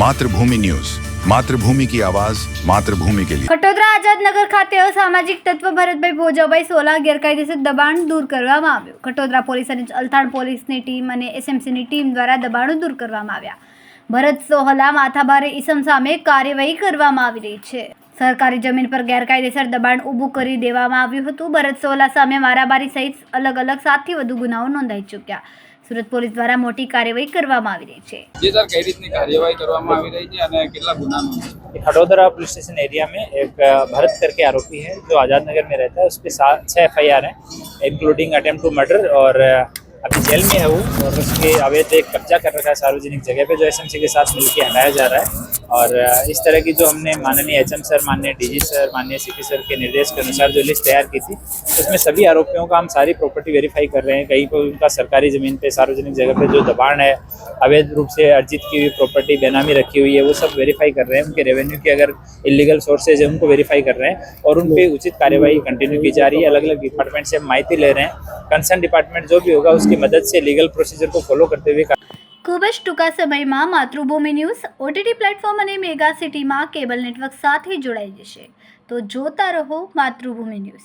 मातृभूमि न्यूज, मातृभूमि की आवाज, मातृभूमि के लिए। ખટોદરા આઝાદનગર ખાતે અસામાજિક તત્વ ભરતભાઈ ભોજાભાઈ સોલા ગેરકાયદેસર દબાણ દૂર કરવામાં આવ્યું। ખટોદરા પોલીસ અને અલથાણ પોલીસની ટીમ અને એસએમસીની ટીમ દ્વારા દબાણો દૂર કરવામાં આવ્યા। ભરત સોહલા માથાભારે ઈસમ સામે કાર્યવાહી કરવામાં આવી રહી છે। સરકારી જમીન પર ગેરકાયદેસર દબાણ ઊભું કરી દેવામાં આવ્યું હતું। ભરત સોહલા સામે મારામારી સહિત અલગ અલગ 7થી વધુ ગુનાઓ નોંધાઈ ચૂક્યા। સુરત પોલીસ દ્વારા મોટી કાર્યવાही કરવામાં આવી રહી છે। जी सर, कई रीतनी कार्यवाही करवामां आवी रही है અને કેટલા ગુના નોંધાયા? खडोदरा पुलिस स्टेशन एरिया में एक भरत करके आरोपी है जो आज़ाद नगर में रहता है। उस पर 6 FIR हैं, इंक्लूडिंग अटेम्प्ट टू मर्डर, और अभी जेल में है वो। और उसके अवैध एक कब्जा कर रखा है सार्वजनिक जगह पे, जो एसएमसी के साथ मिलकर हटाया जा रहा है। और इस तरह की जो हमने माननीय HM सर, माननीय DG सर, माननीय CP सर के निर्देश के अनुसार जो लिस्ट तैयार की थी, उसमें सभी आरोपियों का हम सारी प्रॉपर्टी वेरीफाई कर रहे हैं। कहीं पर उनका सरकारी ज़मीन पे, सार्वजनिक जगह पे जो दबाण है, अवैध रूप से अर्जित की हुई प्रॉपर्टी बेनामी रखी हुई है, वो सब वेरीफाई कर रहे हैं। उनके रेवेन्यू के अगर इलीगल सोर्सेज है उनको वेरीफाई कर रहे हैं और उन पे उचित कार्यवाही कंटिन्यू की जा रही है। अलग अलग डिपार्टमेंट से माहिती ले रहे हैं। कंसर्न डिपार्टमेंट जो भी होगा उसकी मदद से लीगल प्रोसीजर को फॉलो करते हुए ખૂબ જ ટૂંકા સમયમાં માતૃભૂમિ ન્યૂઝ OTT પ્લેટફોર્મ અને મેગા સિટીમાં કેબલ નેટવર્ક સાથે જોડાઈ જશે। તો જોતા રહો માતૃભૂમિ ન્યૂઝ।